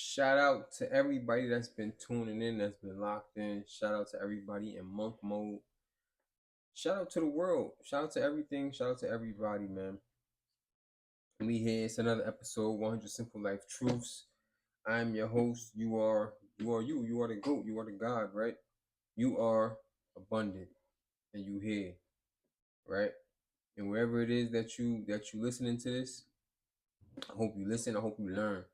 Shout out to everybody that's been tuning in, that's been locked in. Shout out to everybody in monk mode. Shout out to the world. Shout out to everything. Shout out to everybody, man. We here. It's another episode, 100 Simple Life Truths. I'm your host. You. You are the GOAT. You are the God, right? You are abundant, and you here, right? And wherever it is that you listening to this, I hope you listen. I hope you learn.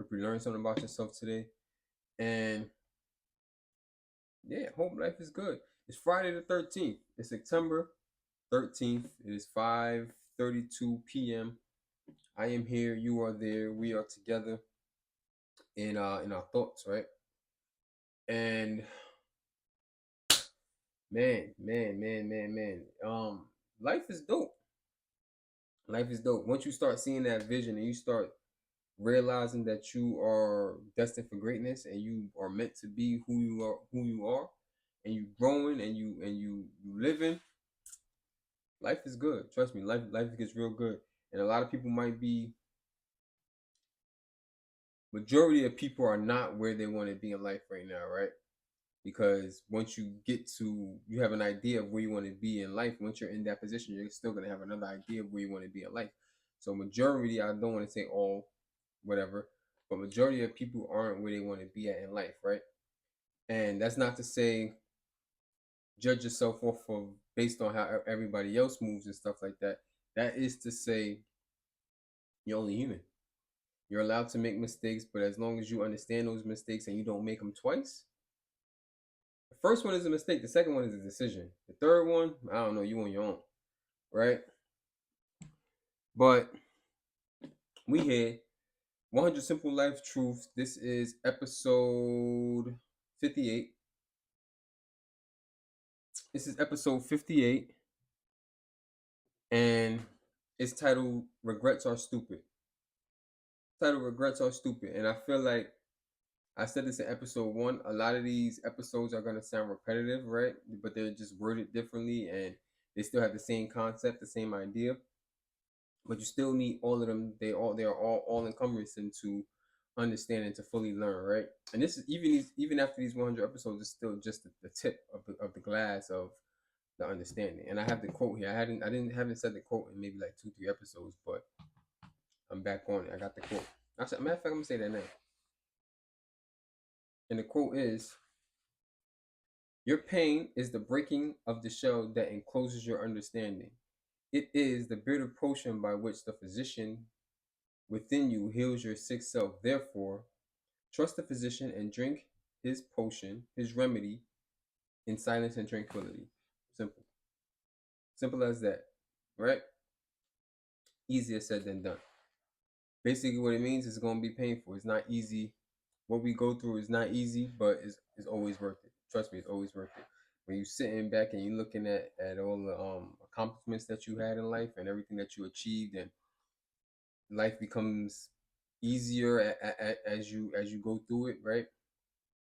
Hope you learn something about yourself today. And yeah, hope life is good. It's Friday the 13th. It's September 13th. It is 5:32 p.m. I am here. You are there. We are together in our thoughts, right? And man. Life is dope. Life is dope. Once you start seeing that vision and you start realizing that you are destined for greatness and you are meant to be who you are, and you growing and you living, life is good. Trust me, life gets real good. And a lot of people might be majority of people are not where they want to be in life right now, right? Because once you have an idea of where you want to be in life. Once you're in that position, you're still going to have another idea of where you want to be in life. So majority, I don't want to say all, whatever, but majority of people aren't where they want to be at in life, right? And that's not to say judge yourself off of based on how everybody else moves and stuff like that. That is to say you're only human. You're allowed to make mistakes, but as long as you understand those mistakes and you don't make them twice. The first one is a mistake. The second one is a decision. The third one, I don't know, you on your own, right? But we here, 100 Simple Life Truths. This is episode 58. This is episode 58, and it's titled "Regrets Are Stupid." Title "Regrets Are Stupid," and I feel like I said this in episode 1. A lot of these episodes are gonna sound repetitive, right? But they're just worded differently, and they still have the same concept, the same idea. But you still need all of them. They are all encompassing to understand and to fully learn, right? And this is even after these 100 episodes, it's still just the tip of the glass of the understanding. And I have the quote here. I haven't said the quote in maybe like 2-3 episodes, but I'm back on it. I got the quote. Actually, matter of fact, I'm gonna say that now. And the quote is, "Your pain is the breaking of the shell that encloses your understanding. It is the bitter potion by which the physician within you heals your sick self. Therefore, trust the physician and drink his potion, his remedy, in silence and tranquility." Simple. Simple as that, right? Easier said than done. Basically, what it means is it's going to be painful. It's not easy. What we go through is not easy, but it's always worth it. Trust me, it's always worth it. When you're sitting back and you're looking at all the accomplishments that you had in life and everything that you achieved, and life becomes easier as you go through it, right?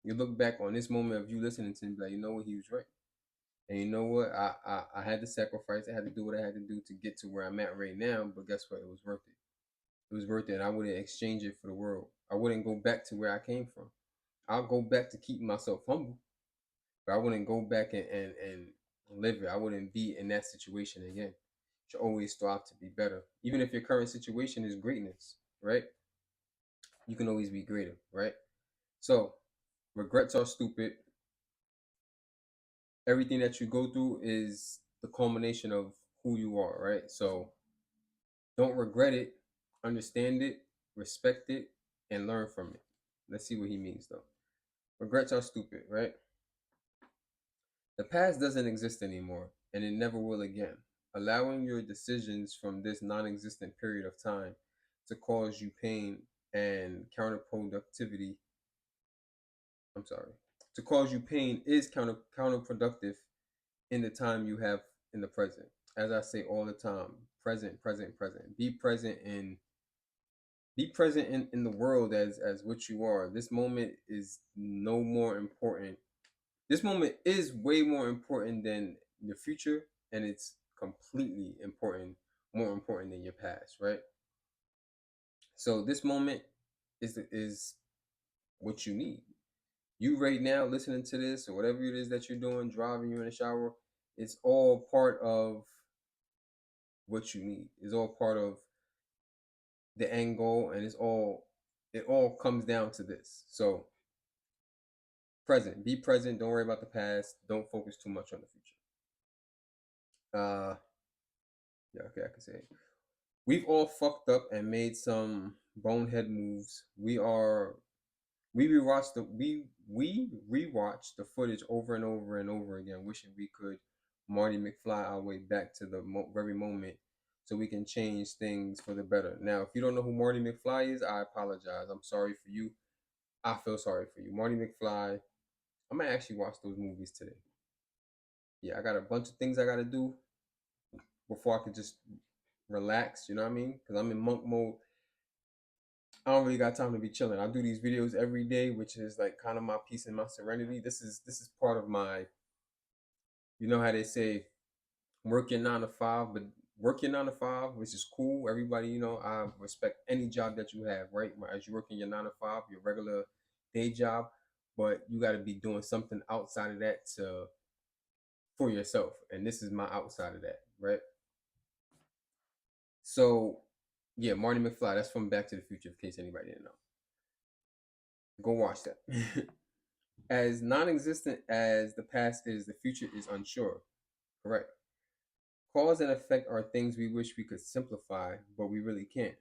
You look back on this moment of you listening to him, like, you know what, he was right. And you know what, I had to sacrifice. I had to do what I had to do to get to where I'm at right now. But guess what? It was worth it. It was worth it. And I wouldn't exchange it for the world. I wouldn't go back to where I came from. I'll go back to keep myself humble, but I wouldn't go back and live it. I wouldn't be in that situation again. You should always strive to be better. Even if your current situation is greatness, right? You can always be greater, right? So, regrets are stupid. Everything that you go through is the culmination of who you are, right? So, don't regret it, understand it, respect it, and learn from it. Let's see what he means though. Regrets are stupid, right? The past doesn't exist anymore, and it never will again. Allowing your decisions from this non existent period of time to cause you pain and counterproductivity. I'm sorry. To cause you pain is counterproductive in the time you have in the present. As I say all the time, present, present, present. Be present in the world as what you are. This moment is no more important. This moment is way more important than your future, and it's completely important, more important than your past, right? So this moment is what you need. You right now listening to this or whatever it is that you're doing, driving, you in the shower, it's all part of what you need. It's all part of the end goal, and it all comes down to this. So present, be present. Don't worry about the past. Don't focus too much on the future. Yeah, okay, I can say it. We've all fucked up and made some bonehead moves. We rewatched the footage over and over and over again, wishing we could Marty McFly our way back to the very moment so we can change things for the better. Now, if you don't know who Marty McFly is, I apologize. I'm sorry for you. I feel sorry for you. Marty McFly. I might actually watch those movies today. Yeah, I got a bunch of things I got to do before I could just relax. You know what I mean? Because I'm in monk mode. I don't really got time to be chilling. I do these videos every day, which is like kind of my peace and my serenity. This is part of my, you know how they say, work your 9 to 5, but work your 9 to 5, which is cool. Everybody, I respect any job that you have, right? As you work in your 9 to 5, your regular day job, but you got to be doing something outside of that for yourself, and this is my outside of that, right? So, yeah, Marty McFly. That's from Back to the Future, in case anybody didn't know. Go watch that. As non-existent as the past is, the future is unsure. Correct. Cause and effect are things we wish we could simplify, but we really can't.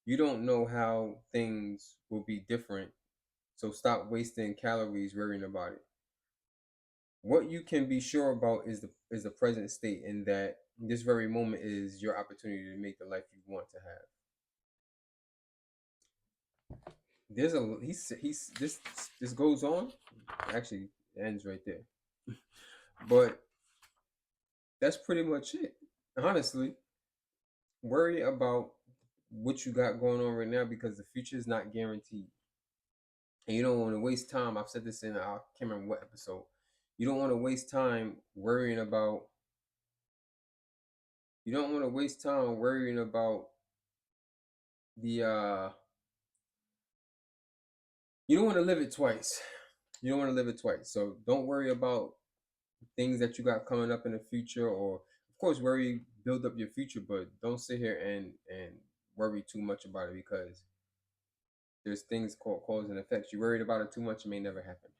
You don't know how things will be different, so stop wasting calories worrying about it. What you can be sure about is the present state, in that this very moment is your opportunity to make the life you want to have. There's a he's this goes on. Actually, it ends right there. But that's pretty much it. Honestly, worry about what you got going on right now, because the future is not guaranteed. And you don't want to waste time. I've said this in, I can't remember what episode. You don't want to waste time worrying about, you don't want to waste time worrying about the, you don't want to live it twice. You don't want to live it twice. So don't worry about things that you got coming up in the future, or of course build up your future, but don't sit here and worry too much about it, because there's things called cause and effects. You worried about it too much, it may never happen.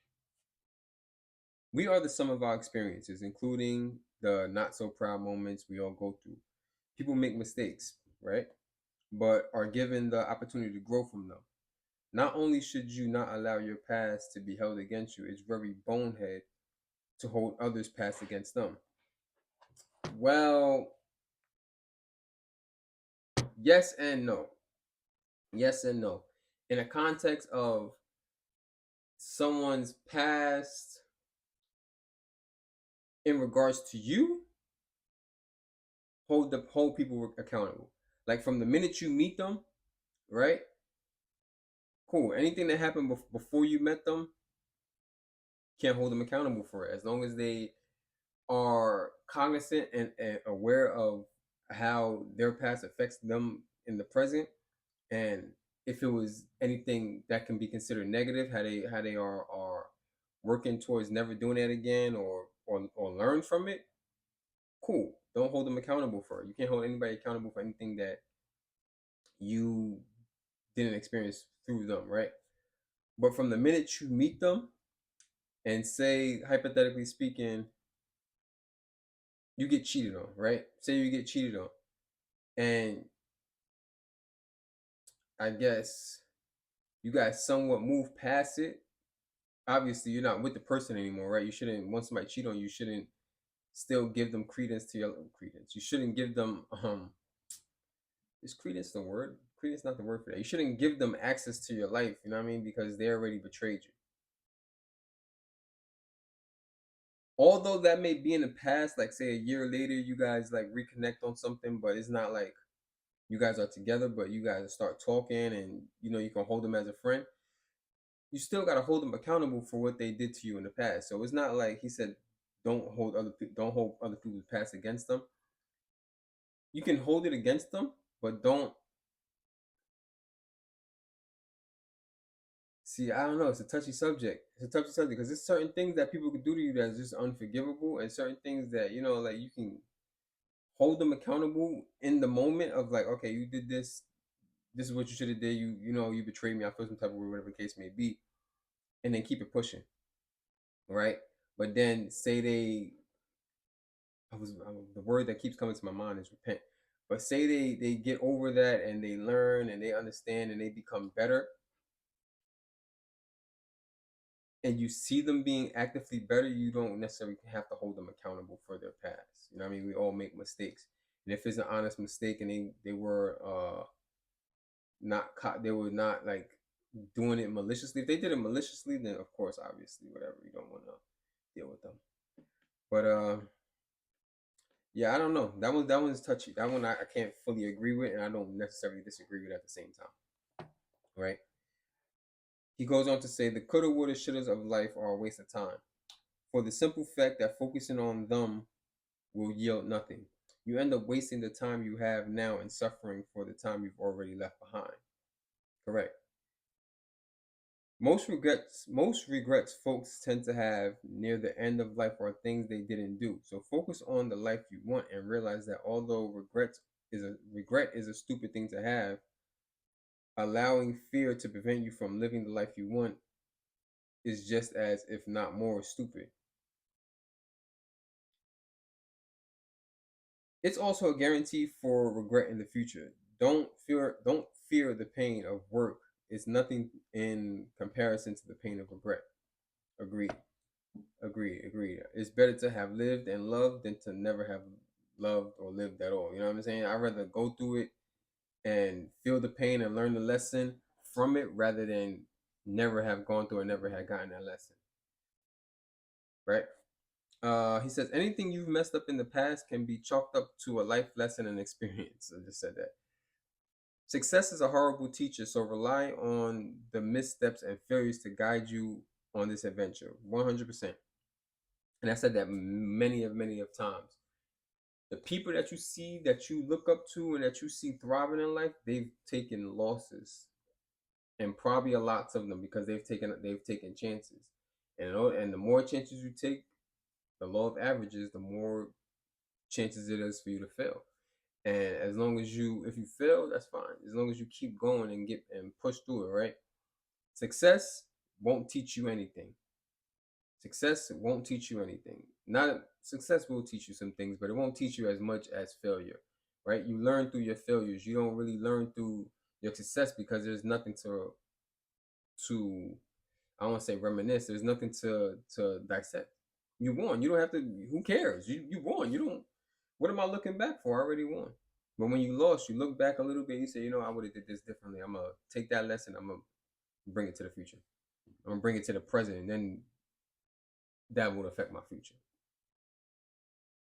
We are the sum of our experiences, including the not so proud moments we all go through. People make mistakes, right? But are given the opportunity to grow from them. Not only should you not allow your past to be held against you, it's very bonehead to hold others' past against them. Well, yes and no. Yes and no. In a context of someone's past in regards to you, hold people accountable. Like from the minute you meet them, right? Cool. Anything that happened before you met them, can't hold them accountable for it. As long as they are cognizant and aware of how their past affects them in the present, and if it was anything that can be considered negative, how they are working towards never doing that again, or learn from it, cool. Don't hold them accountable for it. You can't hold anybody accountable for anything that you didn't experience through them, right? But from the minute you meet them, and say, hypothetically speaking, you get cheated on, right? Say you get cheated on, and I guess you guys somewhat move past it. Obviously, you're not with the person anymore, right? You shouldn't, once somebody cheat on you, you shouldn't still give them credence to your credence. You shouldn't give them is credence the word? Credence not the word for that. You shouldn't give them access to your life, you know what I mean? Because they already betrayed you. Although that may be in the past, like say a year later, you guys like reconnect on something, but it's not like you guys are together, but you guys start talking, and you can hold them as a friend. You still got to hold them accountable for what they did to you in the past. So it's not like he said, don't hold other people's past against them. You can hold it against them, but don't See, I don't know. It's a touchy subject. It's a touchy subject because there's certain things that people could do to you that's just unforgivable, and certain things that like you can hold them accountable in the moment of like, okay, you did this. This is what you should have did. You betrayed me. I feel some type of way, whatever the case may be, and then keep it pushing, right? But then say the word that keeps coming to my mind is repent. But say they get over that and they learn and they understand and they become better, and you see them being actively better, you don't necessarily have to hold them accountable for their past. You know what I mean? We all make mistakes. And if it's an honest mistake and they were not caught, they were not like doing it maliciously. If they did it maliciously, then of course, obviously, whatever, you don't want to deal with them. But yeah, I don't know. That one's touchy. That one I can't fully agree with, and I don't necessarily disagree with at the same time. Right? He goes on to say the coulda, woulda, shouldas of life are a waste of time, for the simple fact that focusing on them will yield nothing. You end up wasting the time you have now and suffering for the time you've already left behind. Correct. Most regrets folks tend to have near the end of life are things they didn't do. So focus on the life you want and realize that although regret is a stupid thing to have, allowing fear to prevent you from living the life you want is just as, if not more, stupid. It's also a guarantee for regret in the future. Don't fear the pain of work. It's nothing in comparison to the pain of regret. Agreed. Agreed. It's better to have lived and loved than to never have loved or lived at all. You know what I'm saying? I'd rather go through it and feel the pain and learn the lesson from it rather than never have gone through and never had gotten that lesson. Right? He says anything you've messed up in the past can be chalked up to a life lesson and experience. I just said that. Success is a horrible teacher, so rely on the missteps and failures to guide you on this adventure. 100%. And I said that many of times. The people that you see that you look up to and that you see thriving in life, they've taken losses, and probably a lots of them because they've taken chances. And the more chances you take, the law of averages, the more chances it is for you to fail. And as long as if you fail, that's fine. As long as you keep going and push through it, right? Success won't teach you anything. Success won't teach you anything. Not success will teach you some things, but it won't teach you as much as failure, right? You learn through your failures. You don't really learn through your success because there's nothing to I don't want to say reminisce. There's nothing to dissect. You won. You don't have to. Who cares? You won. You don't. What am I looking back for? I already won. But when you lost, you look back a little bit. You say, I would have did this differently. I'm gonna take that lesson. I'm gonna bring it to the future. I'm gonna bring it to the present, and then that will affect my future.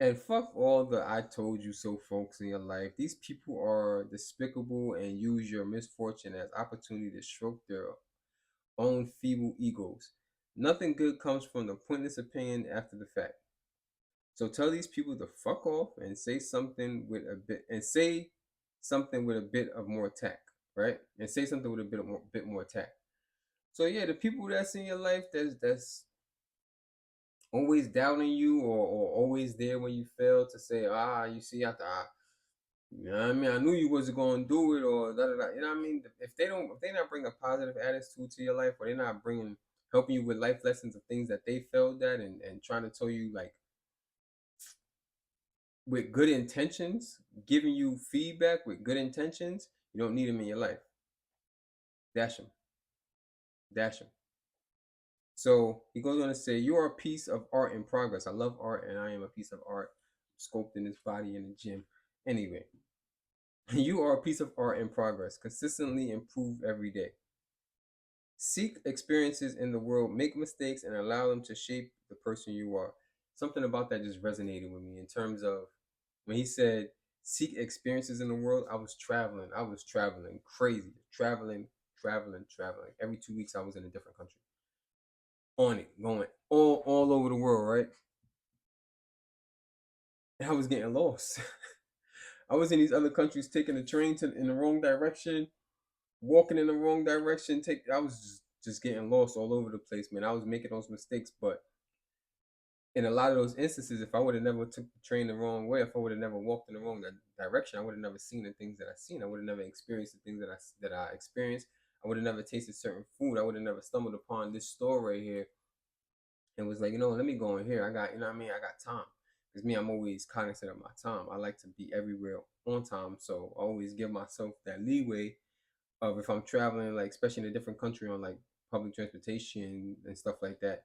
And fuck all the I told you so folks in your life. These people are despicable and use your misfortune as opportunity to stroke their own feeble egos. Nothing good comes from the pointless opinion after the fact. So tell these people to fuck off and say something with a bit of more tact, right? And say something with a bit more tact. So yeah, the people that's in your life that's always doubting you or always there when you fail to say, you see, after you know what I mean, I knew you wasn't gonna do it or da da da. You know what I mean? If they not bring a positive attitude to your life, or they're not helping you with life lessons of things that they failed at and trying to tell you like with good intentions, giving you feedback with good intentions, you don't need them in your life. Dash them. Dash them. So he goes on to say, you are a piece of art in progress. I love art and I am a piece of art sculpting this body in the gym. Anyway, you are a piece of art in progress. Consistently improve every day. Seek experiences in the world, make mistakes, and allow them to shape the person you are. Something about that just resonated with me in terms of when he said, seek experiences in the world. I was traveling crazy, traveling. Every 2 weeks, I was in a different country. On it, going all over the world, right? And I was getting lost. I was in these other countries taking the train in the wrong direction, walking in the wrong direction. I was just just getting lost all over the place, man. I was making those mistakes, but in a lot of those instances, if I would have never took the train the wrong way, if I would have never walked in the wrong direction, I would have never seen the things that I seen. I would have never experienced the things that I experienced. I would have never tasted certain food. I would have never stumbled upon this store right here and was like, let me go in here. I got, I got time. Because me, I'm always cognizant of my time. I like to be everywhere on time, so I always give myself that leeway of if I'm traveling, like especially in a different country on like public transportation and stuff like that.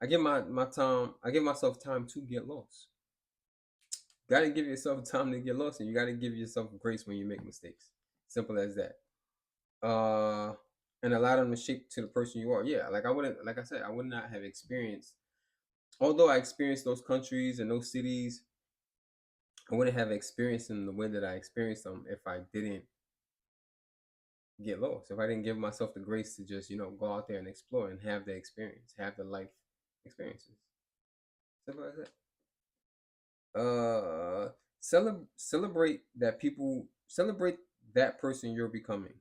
I give my time. I give myself time to get lost. You gotta give yourself time to get lost, and you gotta give yourself grace when you make mistakes. Simple as that. And allow them to shape to the person you are. Yeah, like I wouldn't, like I said, I would not have experienced. Although I experienced those countries and those cities, I wouldn't have experienced them the way that I experienced them if I didn't get lost. If I didn't give myself the grace to just, go out there and explore and have the experience, have the life experiences. Simple as that. Celebrate that person you're becoming.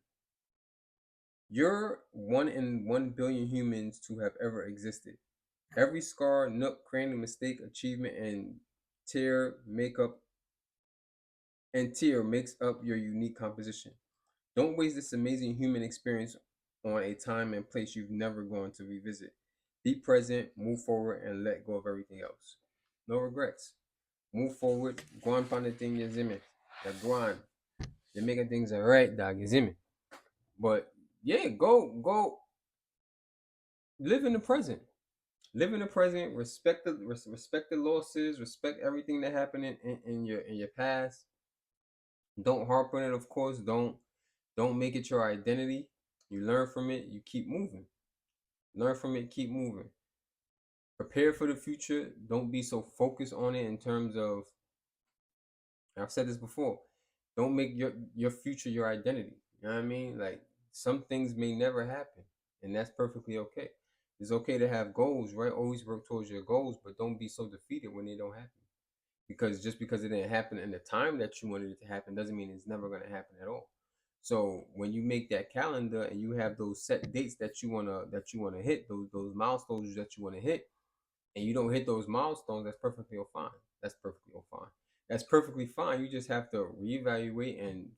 You're one in 1 billion humans to have ever existed. Every scar, nook, cranny, mistake, achievement, and tear makes up your unique composition. Don't waste this amazing human experience on a time and place you've never gone to revisit. Be present, move forward, and let go of everything else. No regrets. Move forward, go and find the thing you zimmy. The grind. You're making things alright, dog, you zimmy. But yeah, go live in the present. Live in the present, respect the losses, respect everything that happened in your past. Don't harp on it, of course. Don't make it your identity. You learn from it, you keep moving. Learn from it, keep moving. Prepare for the future. Don't be so focused on it in terms of, I've said this before, don't make your future your identity. You know what I mean? Like some things may never happen, and that's perfectly okay. It's okay to have goals, right? Always work towards your goals, but don't be so defeated when they don't happen. Because just because it didn't happen in the time that you wanted it to happen doesn't mean it's never going to happen at all. So when you make that calendar and you have those set dates that you wanna hit, those milestones that you wanna hit, and you don't hit those milestones, that's perfectly fine. That's perfectly fine. That's perfectly fine. You just have to reevaluate and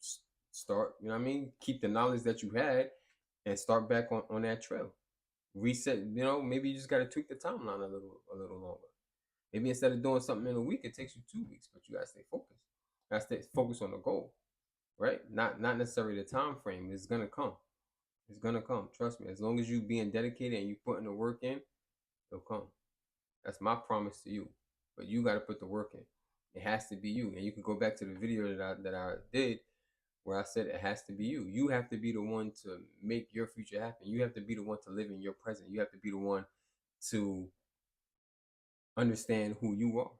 start. You know what I mean? Keep the knowledge that you had and start back on that trail. Reset. Maybe you just got to tweak the timeline a little longer. Maybe instead of doing something in a week, it takes you 2 weeks, but you gotta stay focused. You gotta stay focused on the goal, right? Not necessarily the time frame. It's gonna come. It's gonna come. Trust me. As long as you being dedicated and you putting the work in, it'll come. That's my promise to you. But you gotta put the work in. It has to be you. And you can go back to the video that I did where I said it has to be you. You have to be the one to make your future happen. You have to be the one to live in your present. You have to be the one to understand who you are.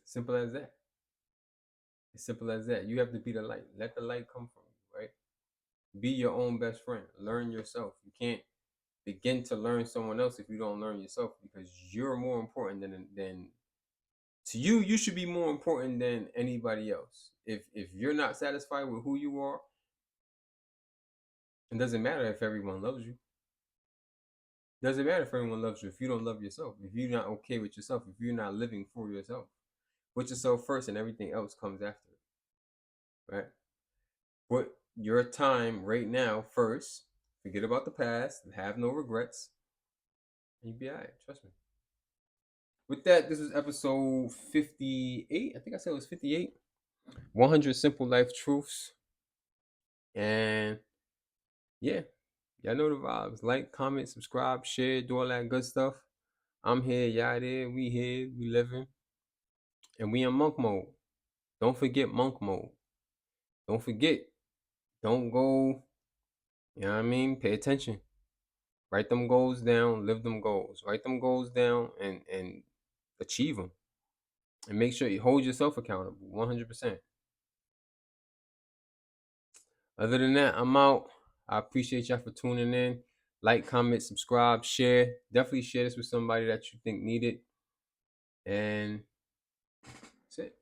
Simple as that. As simple as that. You have to be the light. Let the light come from you, right? Be your own best friend. Learn yourself. You can't begin to learn someone else if you don't learn yourself, because you're more important than to you. You should be more important than anybody else. If you're not satisfied with who you are, it doesn't matter if everyone loves you. It doesn't matter if everyone loves you if you don't love yourself. If you're not okay with yourself, if you're not living for yourself. Put yourself first and everything else comes after it. Right? Put your time right now first. Forget about the past. Have no regrets. And you'll be alright. Trust me. With that, this is episode 58. I think I said it was 58. 100 Simple Life Truths. And yeah, y'all know the vibes. Like, comment, subscribe, share, do all that good stuff. I'm here, y'all there. We here, we living. And we in monk mode. Don't forget monk mode. Don't forget. Don't go, you know what I mean? Pay attention. Write them goals down, live them goals. Write them goals down and achieve them. And make sure you hold yourself accountable 100%. Other than that, I'm out. I appreciate y'all for tuning in. Like, comment, subscribe, share. Definitely share this with somebody that you think need it. And that's it.